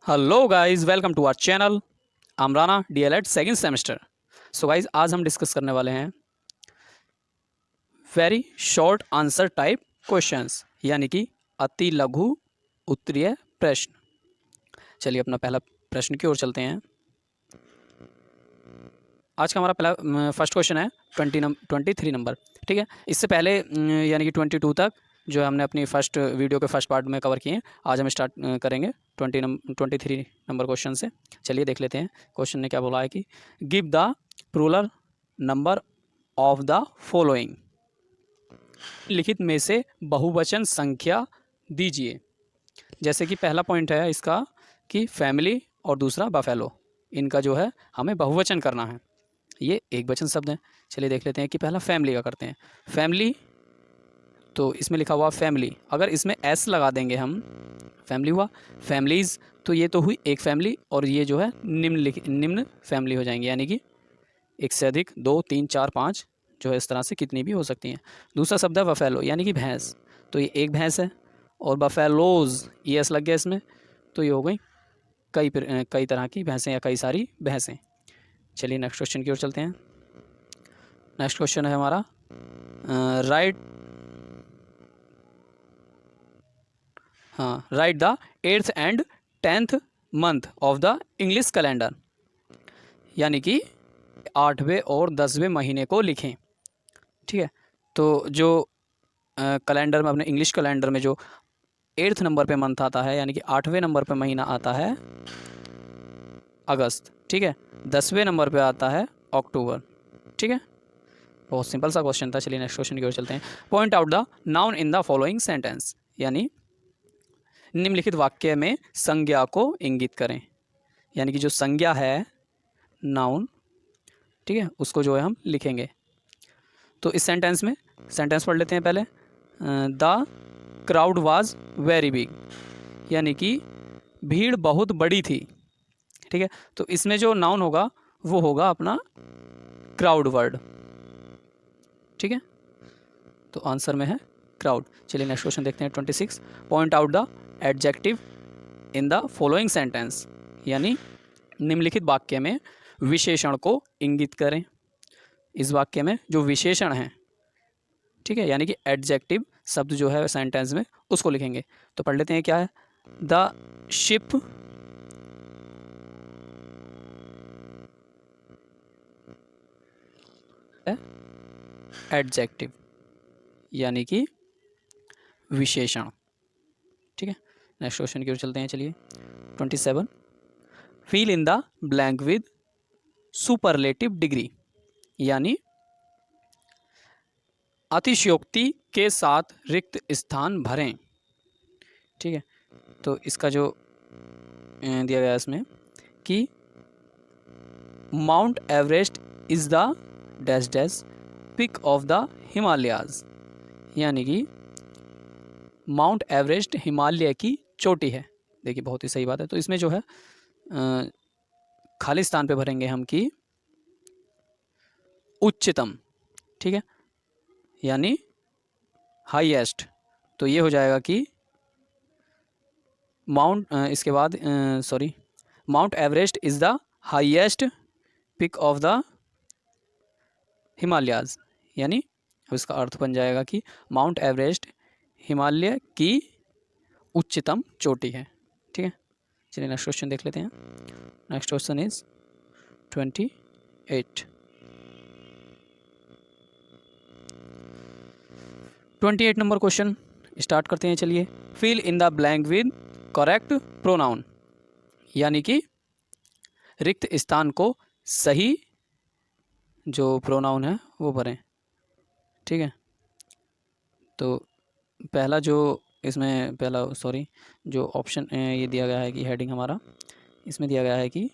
Hello guys, welcome to our channel आमराना DElEd second semester. So guys, आज हम discuss करने वाले हैं very short answer type questions, यानी कि अति लघु उत्तरीय प्रश्न। चलिए अपना पहला प्रश्न की ओर चलते हैं। आज का हमारा पहला फर्स्ट क्वेश्चन है 23 नंबर। ठीक है, इससे पहले यानी कि 22 तक जो हमने अपनी फर्स्ट वीडियो के फर्स्ट पार्ट में कवर किए हैं, आज हम स्टार्ट करेंगे 23 नंबर क्वेश्चन से। चलिए देख लेते हैं क्वेश्चन ने क्या बोला है कि give the plural number of the following. लिखित में से बहुवचन संख्या दीजिए। जैसे कि पहला पॉइंट है इसका कि फैमिली और दूसरा बफेलो, इनका जो है हमें बहुवचन करना है। ये एक वचन शब्द हैं। चलिए देख लेते हैं कि पहला फैमिली का करते हैं। फैमिली, तो इसमें लिखा हुआ फैमिली, अगर इसमें एस लगा देंगे हम, फैमिली हुआ। फैमिलीज़, तो ये तो हुई एक फैमिली, और ये जो है निम्न फैमिली हो जाएंगे, यानी कि एक से अधिक, 2, 3, 4, 5 जो है इस तरह से कितनी भी हो सकती हैं। दूसरा शब्द है बफेलो, यानी कि भैंस, तो ये एक भैंस है। और बफेलोज़, ये एस लग गया इसमें, तो ये हो गई कई तरह की भैंसें या कई सारी भैंसें। चलिए नेक्स्ट क्वेश्चन की ओर चलते हैं। नेक्स्ट क्वेश्चन है हमारा right the 8th and 10th month of the English calendar, यानी कि 8वें और 10वें महीने को लिखें। ठीक है, तो जो कैलेंडर में, अपने इंग्लिश कैलेंडर में जो 8th नंबर पे मंथ आता है, यानी कि 8वें नंबर पे महीना आता है अगस्त। ठीक है, 10वें नंबर पे आता है अक्टूबर। ठीक है, बहुत सिंपल सा क्वेश्चन था। चलिए नेक्स्ट क्वेश्चन की ओर चलते हैं। Point out the noun in the following sentence, यानी निम्नलिखित वाक्य में संज्ञा को इंगित करें। यानी कि जो संज्ञा है नाउन, ठीक है, उसको जो है हम लिखेंगे। तो इस सेंटेंस में सेंटेंस पढ़ लेते हैं पहले। The crowd was very big, यानी कि भीड़ बहुत बड़ी थी। ठीक है, तो इसमें जो नाउन होगा वो होगा अपना क्राउड वर्ड। ठीक है, तो आंसर में है क्राउड। चलिए नेक्स्ट क्वेश्चन देखते हैं 26। Point out the adjective in the following sentence, यानी निम्नलिखित वाक्य में विशेषण को इंगित करें। इस वाक्य में जो विशेषण हैं, ठीक है, यानी कि एडजेक्टिव शब्द जो है सेंटेंस में, उसको लिखेंगे। तो पढ़ लेते हैं क्या है। द शिप एडजेक्टिव, यानी कि विशेषण। ठीक है, नेक्स्ट क्वेश्चन की ओर चलते हैं। चलिए 27। Fill in the blank with superlative degree, यानी अतिशयोक्ति के साथ रिक्त स्थान भरें। ठीक है, तो इसका जो दिया गया इसमें कि Mount Everest is the dash dash peak of the Himalayas, यानी कि माउंट एवरेस्ट हिमालय की चोटी है। देखिए बहुत ही सही बात है। तो इसमें जो है खाली स्थान पे भरेंगे हम कि उच्चतम। ठीक है, यानी हाईएस्ट, तो ये हो जाएगा कि इसके बाद Mount Everest is the highest peak of the Himalayas, यानी इसका अर्थ बन जाएगा कि माउंट एवरेस्ट हिमालय की उच्चतम चोटी है। ठीक है, चलिए नेक्स्ट क्वेश्चन देख लेते हैं। Next question is 28। 28 number question start करते हैं। चलिए, fill in the blank with correct pronoun, यानी कि रिक्त स्थान को सही जो प्रोनाउन है वो भरें। ठीक है, तो पहला जो इसमें जो ऑप्शन ये दिया गया है कि हेडिंग हमारा इसमें दिया गया है कि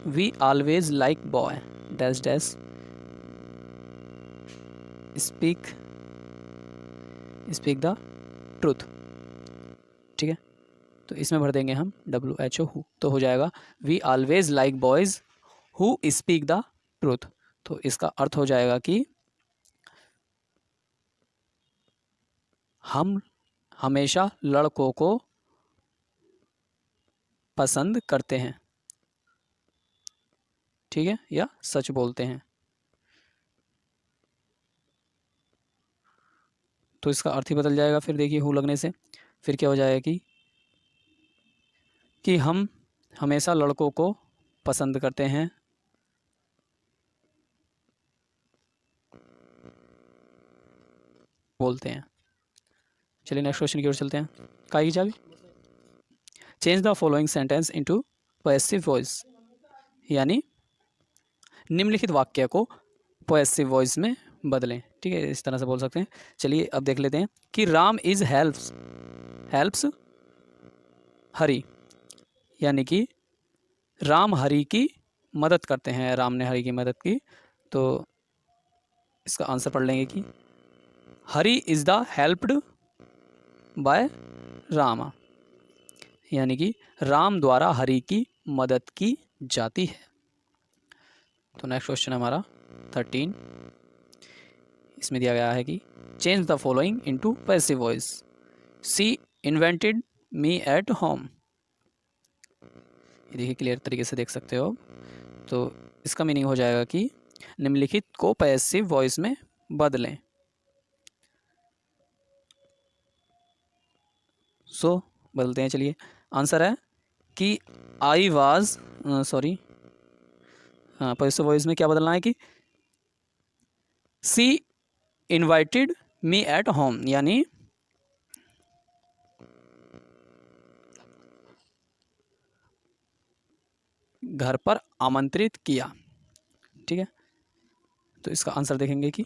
we always like boy dash dash speak the truth. ठीक है, तो इसमें भर देंगे हम WHO हु, तो हो जाएगा we always like boys who speak the truth. तो इसका अर्थ हो जाएगा कि हम हमेशा लड़कों को पसंद करते हैं, ठीक है, या सच बोलते हैं। तो इसका अर्थ ही बदल जाएगा फिर देखिए हु लगने से। फिर क्या हो जाएगा कि हम हमेशा लड़कों को पसंद करते हैं, बोलते हैं। चलिए नेक्स्ट क्वेश्चन की ओर चलते हैं। काय की चाबी। Change the following sentence into possessive voice, यानी निम्नलिखित वाक्य को पॉसेसिव वॉइस में बदलें, ठीक है, इस तरह से बोल सकते हैं। चलिए अब देख लेते हैं कि राम इज़ हेल्प्स हरी, यानी कि राम हरी की मदद करते हैं, राम ने हरी की मदद की। तो इसका आंसर पढ़ लेंगे कि Hari is the helped by Rama, यानी कि राम द्वारा हरि की मदद की जाती है। तो नेक्स्ट क्वेश्चन है हमारा 13। इसमें दिया गया है कि change the following into passive voice. She invented me at home, ये देखिए क्लियर तरीके से देख सकते हो। तो इसका मीनिंग हो जाएगा कि निम्नलिखित को पैसिव वॉइस में बदलें। सो बदलते हैं। चलिए आंसर है कि आई वाज सॉरी हाँ, पैसिव वॉइस में क्या बदलना है कि सी इन्वाइटेड मी एट होम, यानी घर पर आमंत्रित किया, ठीक है। तो इसका आंसर देखेंगे कि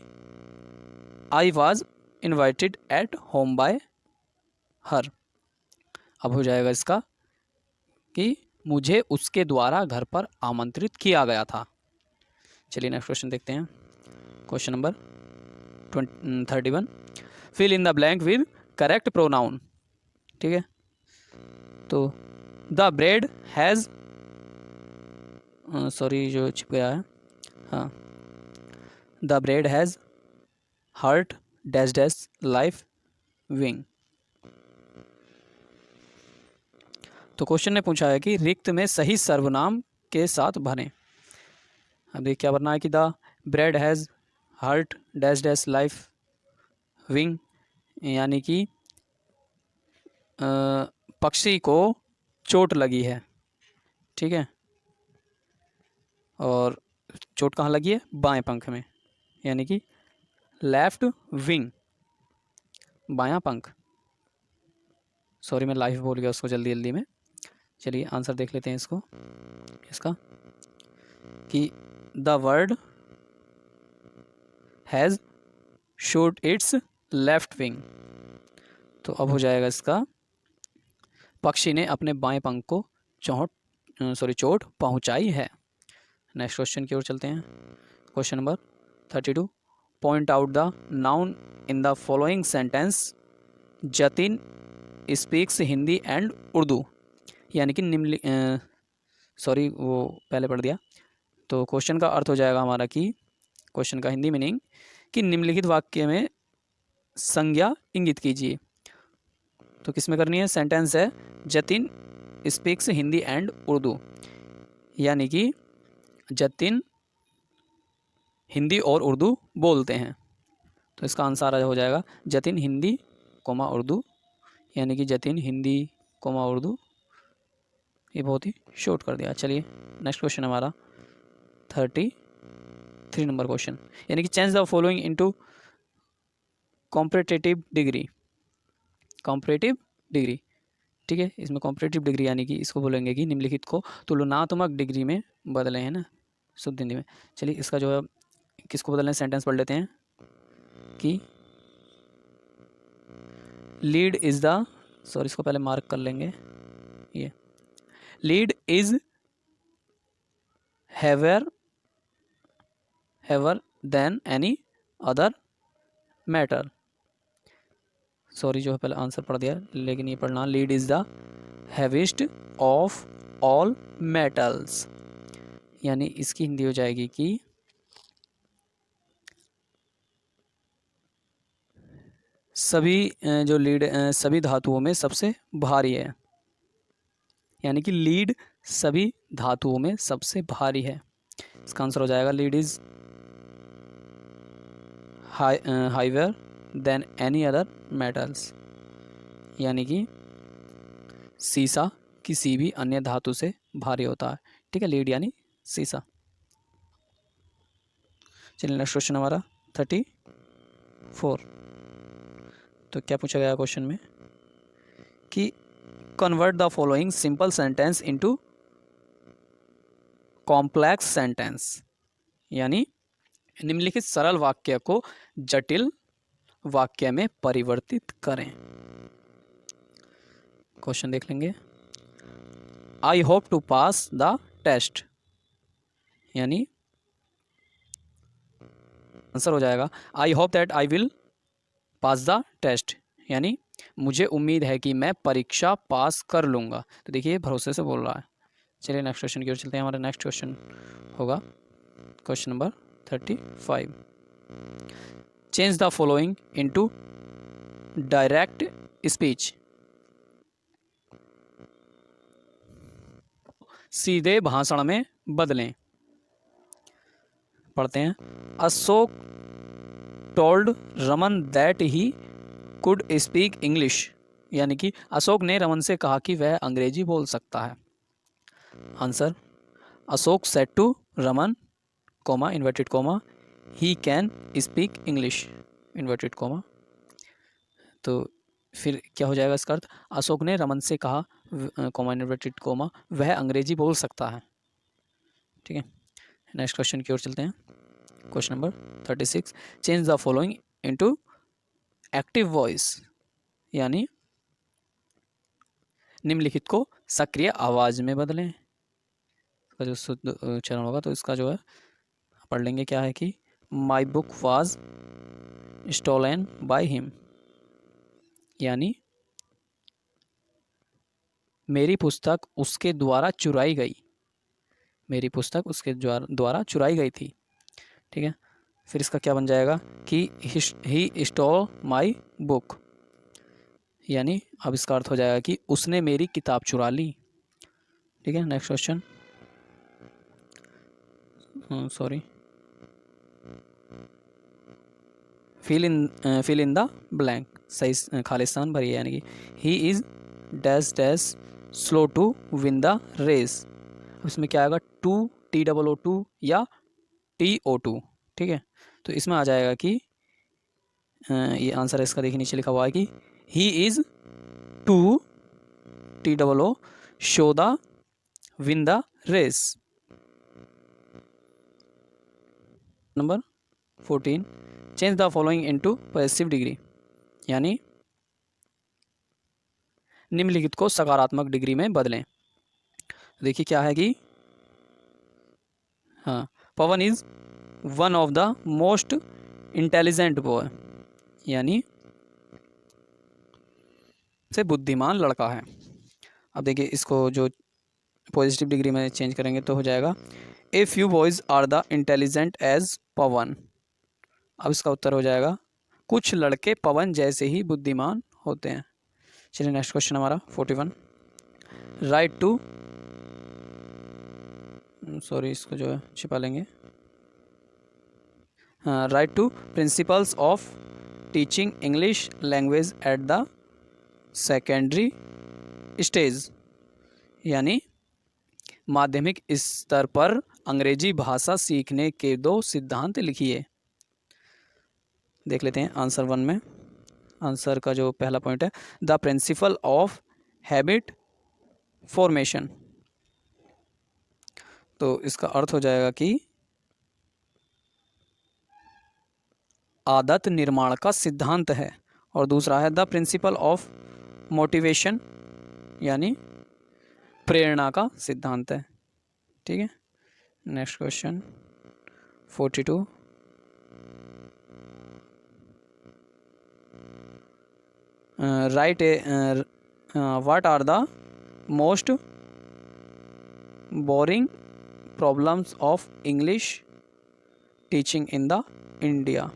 I was invited at home bye हर। अब हो जाएगा इसका कि मुझे उसके द्वारा घर पर आमंत्रित किया गया था। चलिए नेक्स्ट क्वेश्चन देखते हैं। Question number 31। Fill in the blank with correct pronoun, ठीक है। तो द ब्रेड हैज़ सॉरी जो छिप गया है, हाँ, the bird has hurt dash dash left wing. तो क्वेश्चन ने पूछा है कि रिक्त में सही सर्वनाम के साथ भरें। अब देखिए क्या भरना है कि the bird has hurt dash dash left wing, यानी कि पक्षी को चोट लगी है, ठीक है, और चोट कहाँ लगी है, बाएं पंख में, यानी कि लेफ्ट विंग, बायां पंख। सॉरी मैं लाइफ बोल गया उसको जल्दी जल्दी में। चलिए आंसर देख लेते हैं इसका कि the word has showed it's left wing. तो अब हो जाएगा इसका पक्षी ने अपने बाएं पंख को चोट पहुंचाई है। नेक्स्ट क्वेश्चन की ओर चलते हैं। Question number 32। Point out the noun in the following sentence. Jatin speaks Hindi and Urdu, यानी कि सॉरी वो पहले पढ़ दिया। तो क्वेश्चन का अर्थ हो जाएगा हमारा कि क्वेश्चन का हिंदी मीनिंग कि निम्नलिखित वाक्य में संज्ञा इंगित कीजिए। तो किस में करनी है, सेंटेंस है जतिन स्पीक्स हिंदी एंड उर्दू, यानी कि जतिन हिंदी और उर्दू बोलते हैं। तो इसका आंसर हो जाएगा जतिन हिंदी कोमा उर्दू, यानी कि जतिन हिंदी कोमा उर्दू। ये बहुत ही शॉर्ट कर दिया। चलिए नेक्स्ट क्वेश्चन हमारा 33 नंबर क्वेश्चन, यानी कि change the following into comparative degree. Comparative degree, ठीक है, इसमें कॉम्परेटिव डिग्री यानी कि इसको बोलेंगे कि निम्नलिखित को तुलनात्मक डिग्री में बदले हैं ना, शुद्ध हिंदी में। चलिए इसका जो है किसको बदलना है, सेंटेंस पढ़ लेते हैं कि लीड इज द सॉरी इसको पहले मार्क कर लेंगे, ये lead is heavier than any other matter. Sorry जो है पहले आंसर पढ़ दिया, लेकिन ये पढ़ना lead is the heaviest of all metals, यानी इसकी हिंदी हो जाएगी कि सभी जो लीड सभी धातुओं में सबसे भारी है, यानी कि लीड सभी धातुओं में सबसे भारी है। इसका आंसर हो जाएगा lead is heavier than any other metals, यानी कि सीसा किसी भी अन्य धातु से भारी होता है। ठीक है, लीड यानी सीसा। चलिए नेक्स्ट क्वेश्चन हमारा 34। तो क्या पूछा गया क्वेश्चन में कि convert the following simple sentence into complex sentence, यानी निम्नलिखित सरल वाक्य को जटिल वाक्य में परिवर्तित करें। क्वेश्चन देख लेंगे। I hope to pass the test, यानी आंसर हो जाएगा I hope that I will pass the test, यानी मुझे उम्मीद है कि मैं परीक्षा पास कर लूँगा। तो देखिए भरोसे से बोल रहा है। चलिए नेक्स्ट क्वेश्चन की ओर चलते हैं। हमारा नेक्स्ट क्वेश्चन होगा question number 35। Change the following into direct speech, सीधे भाषण में बदलें। पढ़ते हैं। Ashok told Raman that he could speak English, यानी कि अशोक ने रमन से कहा कि वह अंग्रेजी बोल सकता है। Answer, Ashok said to Raman comma inverted comma he can speak English inverted comma. तो फिर क्या हो जाएगा इसका अर्थ, अशोक ने रमन से कहा कोमा इन्वर्टेड कोमा वह अंग्रेजी बोल सकता है। ठीक है, नेक्स्ट क्वेश्चन की ओर चलते हैं। Question number 36। Change the following into active voice, यानी निम्नलिखित को सक्रिय आवाज में बदलें। इसका जो शुद्ध उच्चारण होगा तो इसका जो है पढ़ लेंगे क्या है कि my book was stolen by him, यानी मेरी पुस्तक उसके द्वारा चुराई गई। मेरी पुस्तक उसके द्वारा चुराई गई थी। ठीक है, फिर इसका क्या बन जाएगा कि ही स्टोल माई बुक, यानी अब इसका अर्थ हो जाएगा कि उसने मेरी किताब चुरा ली। ठीक है, next question. Sorry, fill in the blank, सही खालिस्तान भरिए, यानी कि he is dash dash slow to win the race. इसमें क्या आएगा, TOO या TO2। ठीक है, तो इसमें आ जाएगा कि ये आंसर है इसका, देखिए नीचे लिखा हुआ है कि he is too TOO slow the win the race. Number 14। Change the following into positive degree, यानी निम्नलिखित को सकारात्मक डिग्री में बदलें। देखिए क्या है कि हाँ, Pawan is one of the most intelligent boy, यानी से बुद्धिमान लड़का है। अब देखिए इसको जो पॉजिटिव डिग्री में चेंज करेंगे तो हो जाएगा a few boys are the intelligent as Pawan. अब इसका उत्तर हो जाएगा कुछ लड़के पवन जैसे ही बुद्धिमान होते हैं। चलिए नेक्स्ट क्वेश्चन हमारा 41। राइट टू, सॉरी इसको जो है छिपा लेंगे। Right to principles of teaching English language at the secondary stage, यानी माध्यमिक स्तर पर अंग्रेजी भाषा सीखने के 2 सिद्धांत लिखिए। देख लेते हैं आंसर 1 में। आंसर का जो पहला पॉइंट है the principle of habit formation, तो इसका अर्थ हो जाएगा कि आदत निर्माण का सिद्धांत है। और दूसरा है द प्रिंसिपल ऑफ मोटिवेशन, यानी प्रेरणा का सिद्धांत है। ठीक है, next question 42। Write what are the most boring problems of English teaching in the India,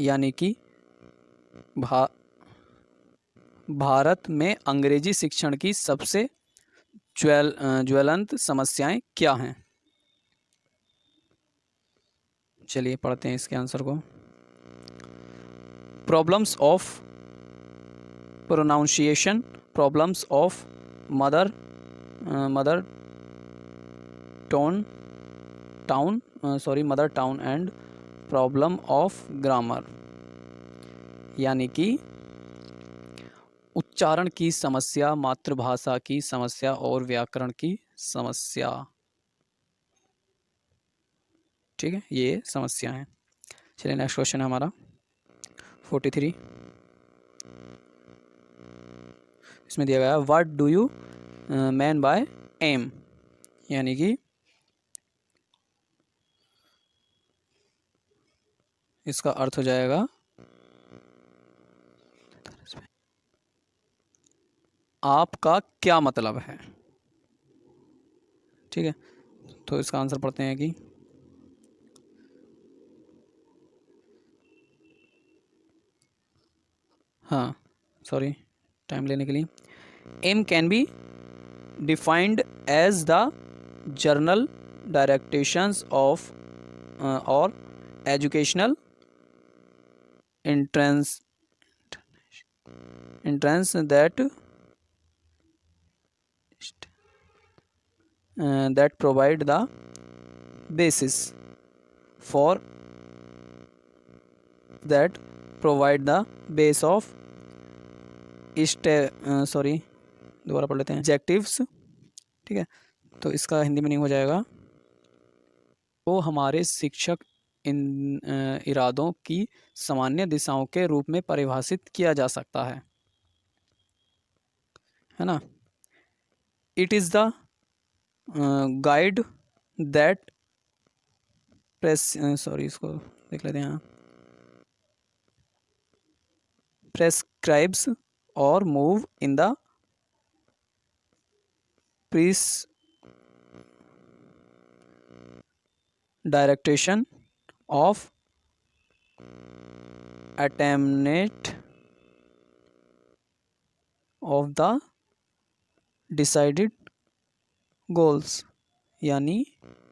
यानी कि भारत में अंग्रेजी शिक्षण की सबसे ज्वलंत समस्याएं क्या हैं? चलिए पढ़ते हैं इसके आंसर को। Problems of pronunciation, problems of mother mother town and problem of grammar, यानी कि उच्चारण की समस्या, मातृभाषा की समस्या और व्याकरण की समस्या। ठीक है, ये समस्या है। चलिए नेक्स्ट क्वेश्चन है हमारा 43। इसमें दिया गया है what do you mean by M, यानी कि इसका अर्थ हो जाएगा आपका क्या मतलब है। ठीक है, तो इसका आंसर पढ़ते हैं कि हाँ सॉरी टाइम लेने के लिए, M can be defined as the general directions of और educational entrance that provide the basis for base of दोबारा पढ़ लेते हैं ऑब्जेक्टिव्स। ठीक है, तो इसका हिंदी मीनिंग हो जाएगा वो हमारे शिक्षक इन इरादों की सामान्य दिशाओं के रूप में परिभाषित किया जा सकता है ना। It is the guide that इसको देख लेते हैं, प्रेस्क्राइब्स और move in the precise direction of attainment of the decided goals, यानी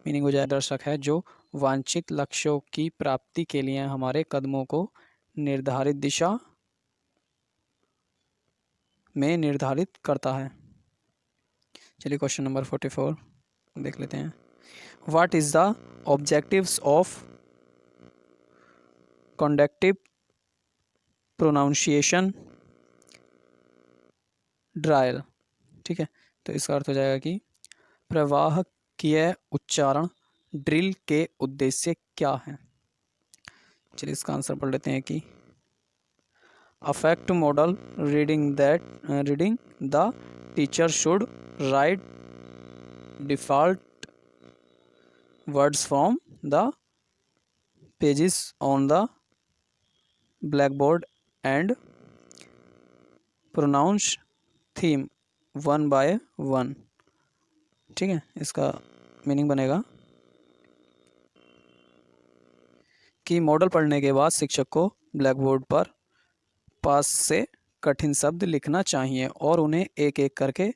मीनिंग हो जाए दर्शक है जो वांछित लक्ष्यों की प्राप्ति के लिए हमारे कदमों को निर्धारित दिशा में निर्धारित करता है। चलिए क्वेश्चन नंबर 44 देख लेते हैं। What is the objectives of conductive pronunciation drill. ठीक है, तो इसका अर्थ हो जाएगा कि प्रवाहकीय उच्चारण ड्रिल के उद्देश्य क्या है। चलिए इसका आंसर पढ़ लेते हैं कि affect model reading the teacher should write difficult words from the pages on the blackboard and pronounce them one by one. ठीक है, इसका मीनिंग बनेगा कि मॉडल पढ़ने के बाद शिक्षक को ब्लैकबोर्ड पर पास से कठिन शब्द लिखना चाहिए और उन्हें एक एक करके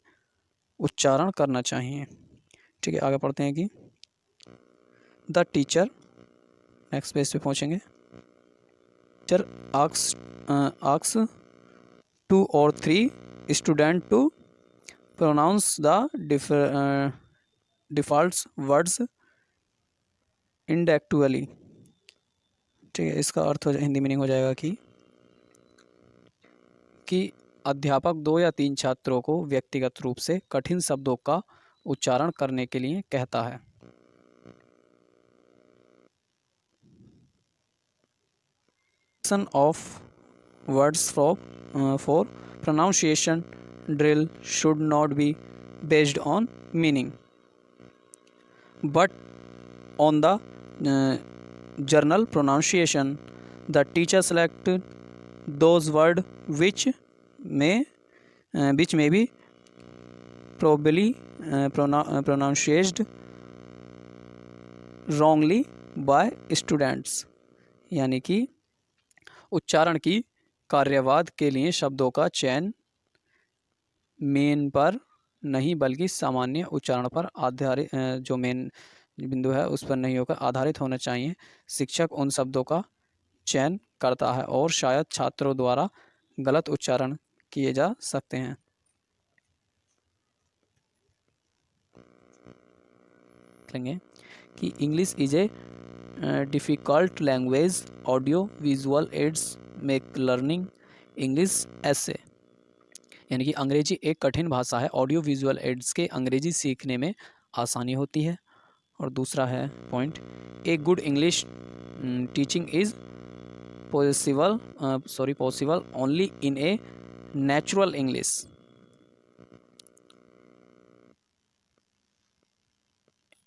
उच्चारण करना चाहिए। ठीक है, आगे पढ़ते हैं कि द टीचर, नेक्स्ट पेज पे पहुंचेंगे। Teacher asks 2 or 3 student to pronounce the default words individually. ठीक है, इसका अर्थ हिंदी मीनिंग हो जाएगा कि अध्यापक 2 या 3 छात्रों को व्यक्तिगत रूप से कठिन शब्दों का उच्चारण करने के लिए कहता है। Of words for pronunciation drill should not be based on meaning but on the journal pronunciation. The teacher selected those words which may be probably pronounced wrongly by students, यानी कि उच्चारण की कार्यवाद के लिए शब्दों का चयन मेन पर नहीं बल्कि सामान्य उच्चारण पर आधारित, जो मेन बिंदु है उस पर नहीं होकर आधारित होना चाहिए। शिक्षक उन शब्दों का चयन करता है और शायद छात्रों द्वारा गलत उच्चारण किए जा सकते हैं। कहेंगे कि English is a difficult language, audio visual aids make learning English ऐसे, यानी कि अंग्रेजी एक कठिन भाषा है, ऑडियो विजुअल एड्स के अंग्रेजी सीखने में आसानी होती है। और दूसरा है point, a good English teaching is possible only in a natural English.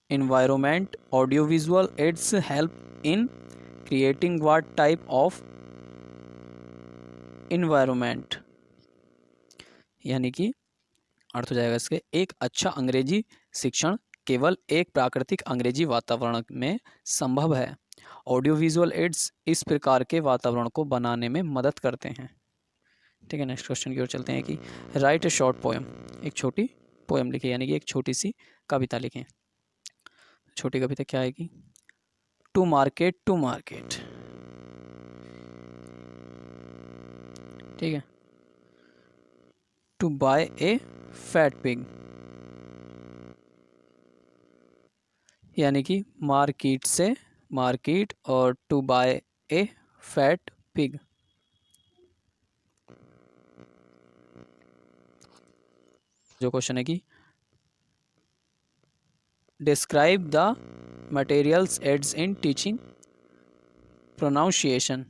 environment, audio visual aids help in creating what type of environment, यानी कि अर्थ हो जाएगा इसके, एक अच्छा अंग्रेजी शिक्षण केवल एक प्राकृतिक अंग्रेजी वातावरण में संभव है। ऑडियो विजुअल एड्स इस प्रकार के वातावरण को बनाने में मदद करते हैं। ठीक है, नेक्स्ट क्वेश्चन की ओर चलते हैं कि राइट ए शॉर्ट पोएम, एक छोटी पोएम लिखें, यानी कि एक छोटी सी कविता लिखें। छोटी कविता क्या आएगी? टू मार्केट, ठीक है। To buy a fat pig, यानी कि मार्केट से मार्केट, और to buy a fat pig. जो क्वेश्चन है कि describe the materials aids in teaching pronunciation,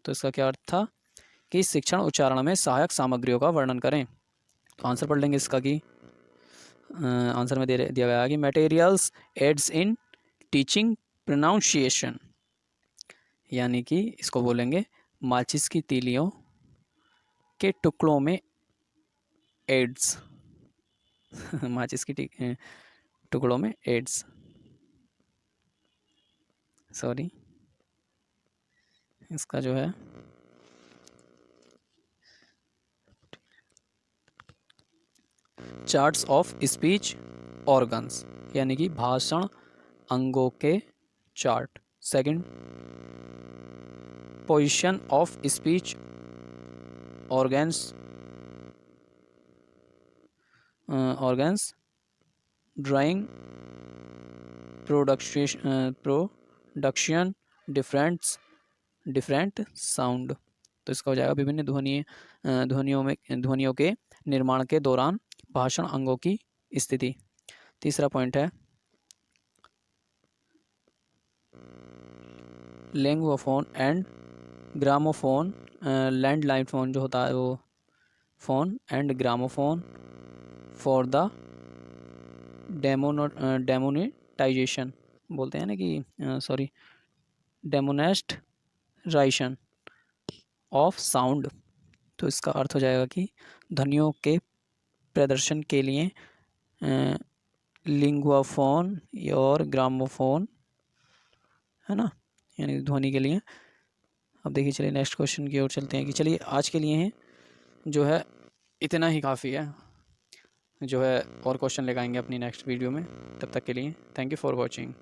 तो इसका क्या अर्थ था कि शिक्षण उच्चारण में सहायक सामग्रियों का वर्णन करें। तो आंसर पढ़ लेंगे इसका कि आंसर में दिया गया है कि materials aids in teaching pronunciation, यानी कि इसको बोलेंगे माचिस की तीलियों के टुकड़ों में एड्स माचिस की टुकड़ों में एड्स, सॉरी, इसका जो है चार्ट्स ऑफ स्पीच ऑर्गन्स, यानी कि भाषण अंगों के chart. Second, position of speech organs drawing production different sound, तो इसका हो जाएगा विभिन्न ध्वनियों के निर्माण के दौरान भाषण अंगों की स्थिति। तीसरा पॉइंट है linguaphone and gramophone, landline phone जो होता है वो phone, and gramophone for the demonetization बोलते हैं ना कि सॉरी डेमोनेस्टराइजेशन ऑफ साउंड, तो इसका अर्थ हो जाएगा कि ध्वनियों के प्रदर्शन के लिए लिंग्वाफोन और ग्रामोफोन, है ना, यानी ध्वनि के लिए। अब देखिए, चलिए नेक्स्ट क्वेश्चन की ओर चलते हैं कि चलिए आज के लिए जो है इतना ही काफ़ी है, जो है और क्वेश्चन लेकर आएंगे अपनी नेक्स्ट वीडियो में। तब तक के लिए थैंक यू फॉर वॉचिंग।